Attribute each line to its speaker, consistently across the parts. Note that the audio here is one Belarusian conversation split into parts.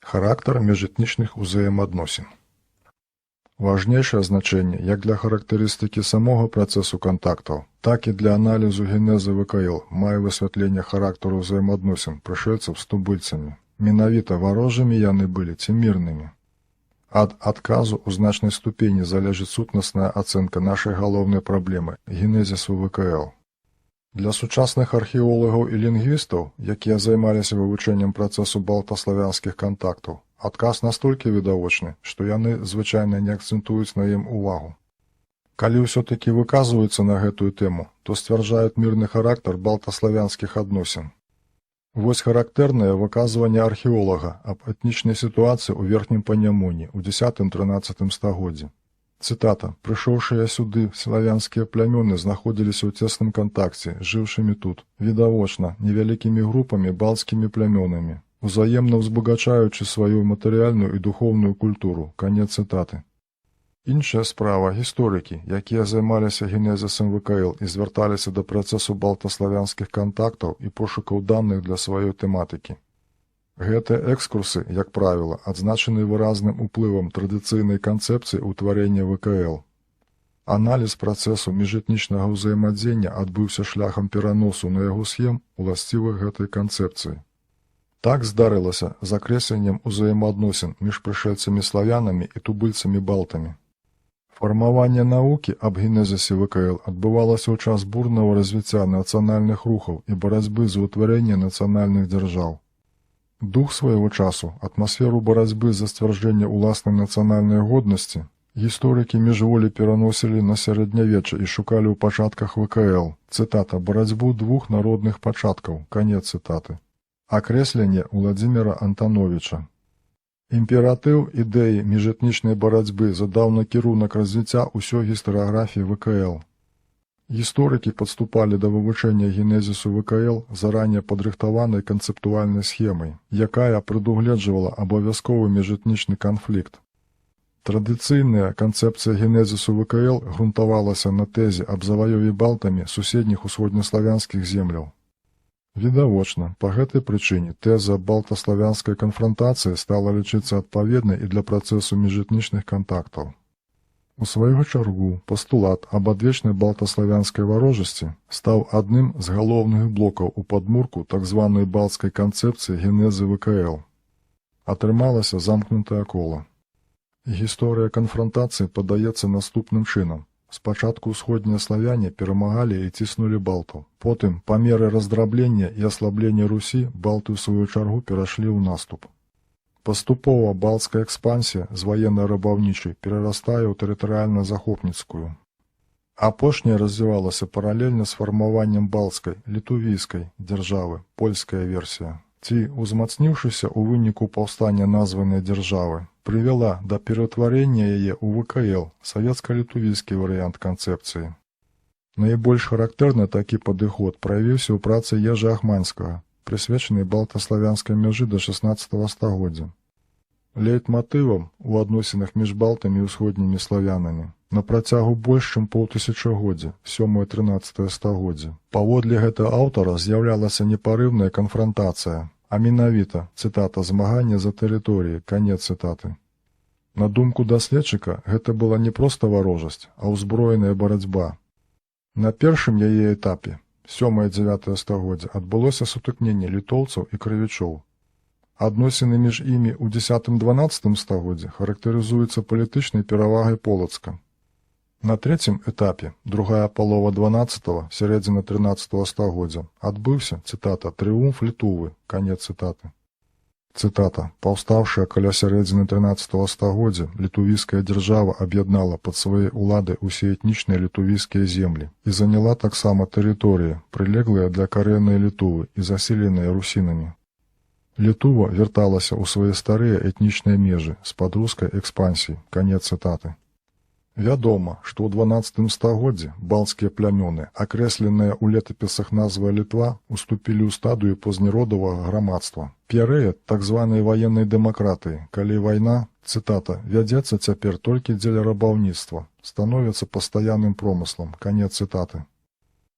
Speaker 1: Характар міжэтнічных узаемаадносін. Важнейшае значэнне як для характарыстыкі самога працэсу кантактаў, так і для аналізу генезу ВКЛ мае высвятленне характару ўзаемаадносін прышэльцаў з тубыльцамі. Менавіта варожымі яны былі ці мірнымі. Ад адказу ў значнай ступені залежыць сутнасная ацэнка нашай галоўнай праблемы – генезісу ВКЛ. Для сучасных археолагаў і лінгвістаў, якія займаліся вывучэннем працэсу балтаславянскіх кантактаў, адказ настолькі відавочны, што яны звычайна не акцэнтуюць на ім увагу. Калі ўсё-такі выказваюцца на гэтую тэму, то сцвярджаюць мірны характар балтаславянскіх адносін. Вось характэрнае выказванне археолага аб этнічнай сітуацыі ў верхнім Панямоні ў 10-13 стагоддзі. Цытата: «Прыйшоўшыя сюды славянскія плямёны знаходзіліся ў цесным кантакце, жыўшымі тут, відавочна, невялікімі групамі балцкімі плямёнамі, узаемна ўзбагачаючы сваю матэрыяльную і духоўную культуру». Канец цытаты. Іншая справа – гісторыкі, якія займаліся генезісам ВКЛ і звярталіся да працэсу балтаславянскіх кантактаў і пошукаў даных для сваёй тэматыкі. Гэтыя экскурсы, як правіла, адзначаны выразным уплывам традыцыйнай канцэпцыі ўтварэння ВКЛ. Аналіз працэсу міжэтнічнага ўзаемадзення адбыўся шляхам пераносу на яго схем уласцівых гэтай канцэпцыі. Так здарылася з акрэсленнем узаемаадносін між прышэльцамі-славянамі і тубыльцамі-балтамі. Фармаванне навукі аб генезісе ВКЛ адбывалася ў час бурнага развіцця нацыянальных рухаў і барацьбы за ўтварэнне нацыянальных дзяржаў. Дух свайго часу, атмасферу барацьбы за сцвярджэнне ўласнай нацыянальнай годнасці гісторыкі міжволі пераносілі на сярэднявечча і шукалі ў пачатках ВКЛ. Цытата: «Барацьбу двух народных пачаткаў». Канец цытаты. Акрэсленне Уладзіміра Антановіча. Імператыў ідэі міжэтнічнай барацьбы задаў на кірунак развіцця ўсёй гістарыяграфіі ВКЛ. Гісторыкі падступалі да вывучэння генезісу ВКЛ заране падрыхтаванай канцэптуальнай схемай, якая прадугледжвала абавязковы міжэтнічны канфлікт. Традыцыйная канцэпцыя генезісу ВКЛ грунтавалася на тэзе аб заваёве балтамі суседніх усходнеславянскіх земляў. Відавочна, па гэтай прычыне тэза балтаславянскай канфрантацыі стала лічыцца адпаведнай і для працэсу міжэтнічных кантактаў. У сваю чаргу, пастулат аб адвечнай балтаславянскай варожасці стаў адным з галоўных блокаў у падмурку так званай балцкай канцэпцыі генезы ВКЛ. Атрымалася замкнутае кола. Гісторыя канфрантацыі падаецца наступным чынам. Спачатку ўсходнія славяне перамагалі і ціснулі балтаў. Потым, па меры разdraблення і аслаблення Русі, балты ў сваю чаргу перайшлі ў наступ. Паступова балцкая экспансія з ваенна-рабаўнічай перарастае ў тэрытарыяльна-захопніцкую. Апошняя развівалася паралельна з фармаваннем балцкай, літувійскай дзяржавы, польская версія. Ці, узмацніўшыся ў выніку паўстання названай дзяржавы, прывяла да ператварэння яе ў ВКЛ, савецка-літувійскі варыянт канцэпцыі. Найбольш характэрны такі падыход праявіўся ў працы Ежы Ахманскага, прысвечанай балтаславянскай мяжы да 16 стагоддзя. Лейтматывам у адносінах між балтамі і ўсходнімі славянамі на працягу больш чым паўтысячагоддзя, 7-13 стагоддзя. Паводле гэтага аўтара з'яўлялася непарыўная канфрантацыя, а менавіта, цытата, «змаганне за тэрыторыі», канец цытаты. На думку даследчыка, гэта была не проста варожасць, а ўзброеная барацьба. На першым яе этапе, 7-9 стагоддзя, адбылося сутыкненне літоўцаў і крывічоў. Адносіны між імі ў 10-12 стагоддзі характарызуюцца палітычнай перавагай Полацка. На трэцім этапе, другая палова 12-го, сярэдзіна 13-го стагоддзя, адбыўся, цытата, «трыумф Літувы», канец цытаты. Цытата: «Паўстаўшая каля сярэдзіны 13-го стагоддзя, літувійская дзяржава аб'яднала пад свае ўлады ўсе этнічныя літувійскія землі і заняла таксама тэрыторыі, прылеглыя для карэннай Літувы і заселеныя русінамі. Літува вярталася ў свае старыя этнічныя межы з-пад рускай экспансіі», канец цытаты. Вядома, што ў 12 стагоддзі балцкія плямёны, акрэсленыя ў летапісах назвай Літва, уступілі ў стадыю познеродавага грамадства. Перыяд так званай ваеннай дэмакратыі, калі вайна, цытата, «вядзецца цяпер толькі дзеля рабаўніцтва, становіцца пастаянным промыслам», канец цытаты.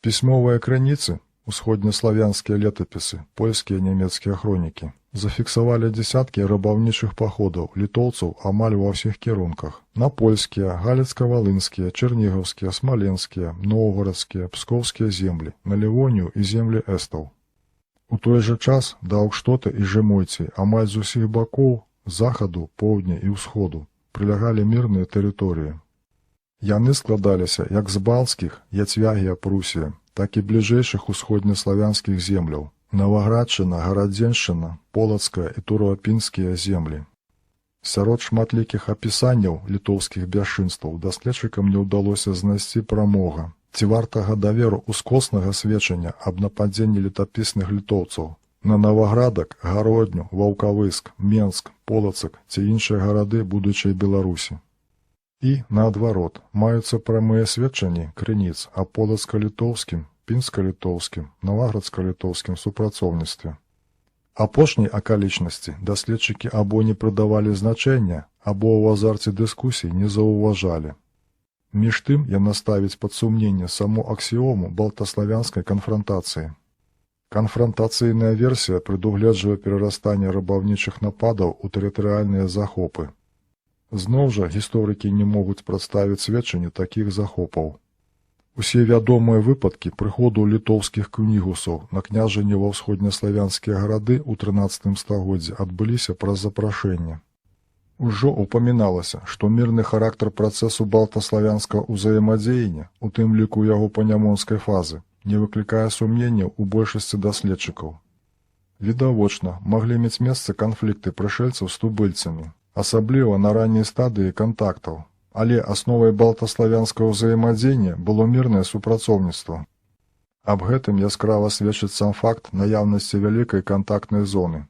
Speaker 1: Пісьмовыя крыніцы, усходнеславянскія летапісы, польскія і нямецкія хронікі, Зафіксавалі дзесяткі рабаўнічых паходаў літоўцаў амаль ва ўсіх кірунках. На польскія, галіцка-валынскія, чэрнігаўскія, смаленскія, новгарадскія, пскоўскія землі, на Лівонію і землі эстаў. У той жа час да Аўкштота і Жэмойці амаль з усіх бакоў, з захаду, поўдня і ўсходу, прылягалі мірныя тэрыторыі. Яны складаліся як з балцкіх, Яцвягія, Прусія, так і бліжэйшых усходнеславянскіх земляў. Наваградшына, Гарадзеншчына, Полацкая і Туравапінскія землі. Сярод шматлікіх апісанняў літоўскіх бясчынстваў даследчыкам не ўдалося знайсці прамога ці вартага даверу ускоснага сведчання аб нападзенні летапісных літоўцаў на Наваградак, Гародню, Ваўкавыск, Менск, Полацак ці іншыя гарады будучай Беларусі. І, наадварот, маюцца прамыя сведчанні крыніц аб полацка-літоўскім, пінска-літоўскім, наваградска-літоўскім супрацоўніцтве. Апошняй акалічнасці даследчыкі або не прыдавалі значэння, або ў азарце дыскусій не заўважалі. Між тым яна ставіць пад сумненне саму аксіому балтаславянскай канфрантацыі. Канфрантацыйная версія прадугледжвае перарастанне рабаўнічых нападаў у тэрытарыяльныя захопы. Зноў жа гісторыкі не могуць прадставіць сведчанні такіх захопаў. Усе вядомыя выпадкі прыходу літоўскіх кнігусаў на княжанне ва ўсходнеславянскія гарады ў 13 стагоддзі адбыліся праз запрашэнне. Ужо упаміналася, што мірны характар працэсу балтаславянскага ўзаемадзеяння, у тым ліку яго панямонскай фазы, не выклікае сумненняў у большасці даследчыкаў. Відавочна, маглі мець месца канфлікты прышэльцаў з тубыльцамі, асабліва на ранняй стадыі кантактаў. Але асновай балтаславянскага ўзаемадзеяння было мірнае супрацоўніцтва. Аб гэтым яскрава сведчыць сам факт наяўнасці вялікай кантактнай зоны.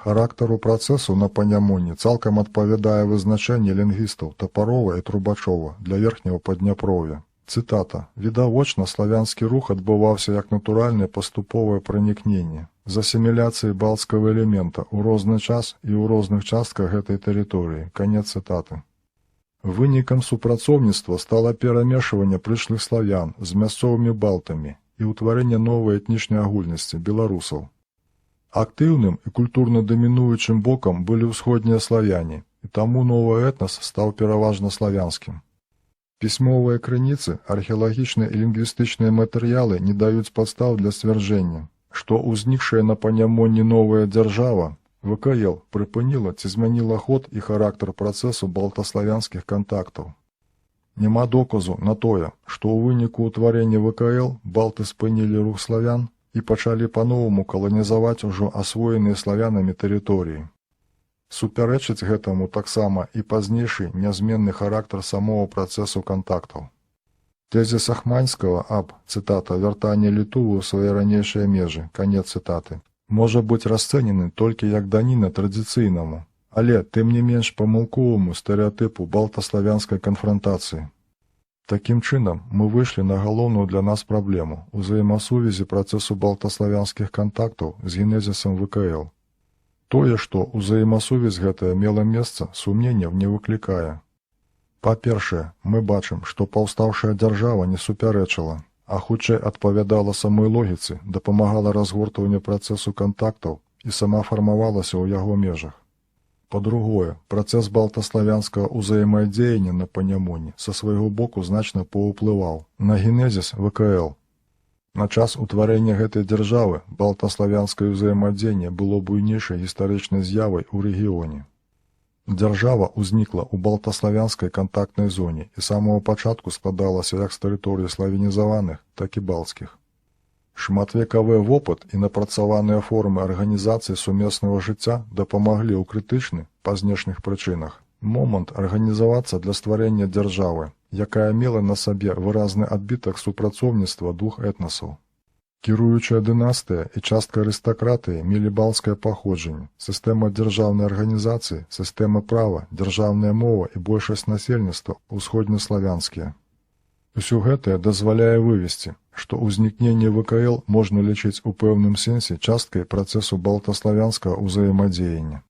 Speaker 1: Характару працэсу на Панямоні цалкам адпавядае вызначэнне лінгвістаў Тапарова і Трубачова для верхняга Падняпроўя. Цытата: «Відавочна, славянскі рух адбываўся як натуральнае паступовае пранікненне з асіміляцыяй балцкага элемента ў розны час і ў розных частках гэтай тэрыторыі». Канец цытаты. Вынікам супрацоўніцтва стала перамешванне прышлых славян з мясцовымі балтамі і ўтварэнне новай этнічнай агульнасці беларусаў. Актыўным і культурна дамінуючым бокам былі ўсходнія славяне, і таму новы этнас стаў пераважна славянскім. Пісьмовыя крыніцы, археалагічныя і лінгвістычныя матэрыялы не даюць падстаў для сцвярджэння, што ўзнікшая на Панямоні новая дзяржава ВКЛ прыпыніла ці змяніла ход і характар працэсу балтаславянскіх кантактаў. Няма доказу на тое, што ў выніку ўтварэння ВКЛ балты спынілі рух славян і пачалі па-новаму каланізаваць ужо асвоеныя славянамі тэрыторыі. Супярэчыць гэтаму таксама і пазнейшы нязменны характар самого працэсу кантактаў. Тезіс Ахманскага аб, цытата, «вяртанне Літувы ў свае ранейшыя межы», канец цытаты, можа быць расцэнены толькі як даніна традыцыйнаму, але тым не менш памылковаму стэрэатыпу балтаславянскай канфрантацыі. Такім чынам, мы выйшлі на галоўную для нас праблему ўзаемасувязі працэсу балтаславянскіх кантактаў з генезісам ВКЛ. Тое, што ўзаемасувязь гэтая мела месца, сумненняў не выклікае. Па-першае, мы бачым, што паўстаўшая дзяржава не супярэчыла, а хутчэй адпавядала самой логіцы, дапамагала разгортванню працэсу кантактаў і сама фармавалася ў яго межах. Па-другое, працэс балтаславянскага ўзаемадзеяння на Панямоні са свайго боку значна паўплываў на генезіс ВКЛ. На час утварэння гэтай дзяржавы балтаславянскае ўзаемадзеянне было буйнейшай гістарычнай з'явай у рэгіёне. Дзяржава ўзнікла ў балтаславянскай кантактнай зоне і з самого пачатку складалася як з тэрыторыі славянізаваных, так і балцкіх. Шматвекавы вопыт і напрацаваныя формы арганізацыі сумеснага жыцця дапамаглі ў крытычны, па знешніх прычынах, момант арганізавацца для стварэння дзяржавы, якая мела на сабе выразны адбітак супрацоўніцтва двух этнасаў. Кіруючая дынастыя і частка арыстакратыі мелі балцкае паходжанне, сістэма дзяржаўнай арганізацыі, сістэма права, дзяржаўная мова і большасць насельніцтва ўсходнеславянскія. Усё гэтае дазваляе вывесці, што ўзнікненне ВКЛ можна лічыць у пэўным сэнсе часткай працэсу балтаславянскага ўзаемадзеяння.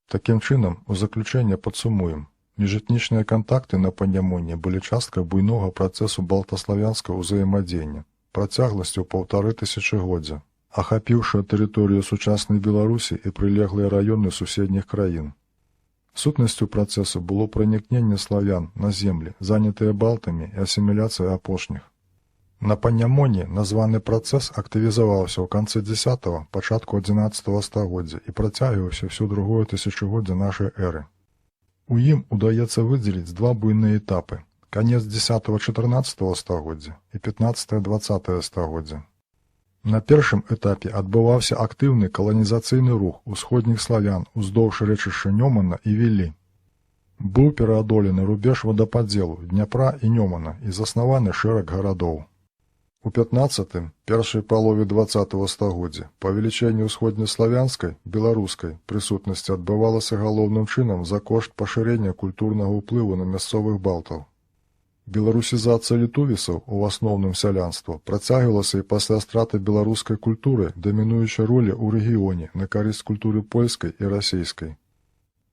Speaker 1: Такім чынам, у заключэнне падсумуем. Міжэтнічныя кантакты на Панямоні былі часткай буйнога працэсу балтаславянскага ўзаемадзеяння, працягласцю 1500 годдзя, ахапіўшая тэрыторыю сучаснай Беларусі і прылеглыя раёны суседніх краін. Сутнасцю працэсу было пранікненне славян на землі, занятыя балтамі, і асіміляцыя апошніх. На Панямоні названы працэс актывізаваўся ў канцы 10-го, пачатку 11-го стагоддзя і працягваўся ўсё другое тысячагоддзе нашай эры. У ім удаецца выдзеліць два буйныя этапы – канец 10-14 стагоддзя і 15-20 стагоддзя. На першым этапе адбываўся актыўны каланізацыйны рух усходніх славян уздоўж рэчышча Нёмана і Віллі. Быў пераадолены рубеж вадападзелу Дняпра і Нёмана і заснаваны шэраг гарадоў. У 15-м, першай палове 20-го стагоддзя, павелічэнне ўсходнеславянскай, беларускай прысутнасці адбывалася галоўным чынам за кошт пашырення культурнага ўплыву на мясцовых балтаў. Беларусізацыя літовісаў, у асноўным сялянства, працягвалася і пасля страты беларускай культуры дамінуючай ролі ў рэгіёне на карысць культуры польскай і расейскай.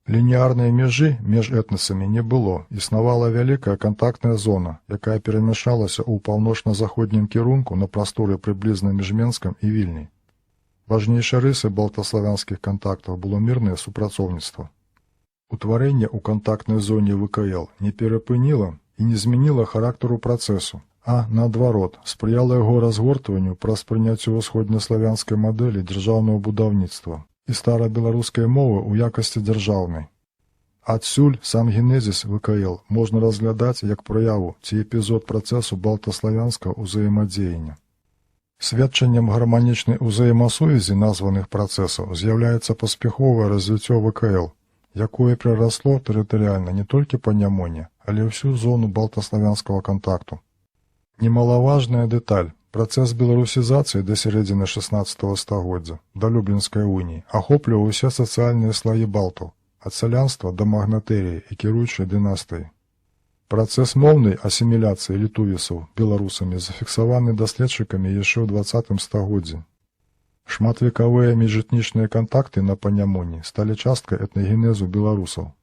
Speaker 1: Лініярнай мяжы між этнасамі не было, існавала вялікая кантактная зона, якая перамяшалася ў паўночна-заходнім кірунку на прасторы прыблізна між Менскам і Вільняй. Важнейшай рысай балтаславянскіх кантактаў было мірнае супрацоўніцтва. Утварэнне ў кантактнай зоне ВКЛ не перапыніла і не змяніла характару працэсу, а, наадварот, спрыяла яго разгортванню праз прыняццё ўсходнеславянскай мадэлі дзяржаўнага будаўніцтва і старабеларускай мовы ў якасці дзяржаўнай. Адсюль сам генезіс ВКЛ можна разглядаць як праяву ці эпізод працэсу балтаславянскага ўзаемадзеяння. Сведчаннем гарманічнай узаемасувязі названых працэсаў з'яўляецца паспяховае развіццё ВКЛ, якое перарасло тэрытарыяльна не толькі Панямоне, але ўсю зону балтаславянскага кантакту. Немалаважная дэталь. Працэс беларусізацыі да сярэдзіны 16-го стагоддзя, да Люблінскай уніі, ахопліваў усе сацыяльныя слаі балтаў, ад сялянства да магнатэріі і кіруючай дынастыі. Працэс моўнай асіміляцыі літовісаў беларусамі зафіксаваны даследчыкамі яшчэ ў 20-м стагоддзі. Шматвекавыя міжэтнічныя кантакты на Панямоні сталі часткай этнагенезу беларусаў.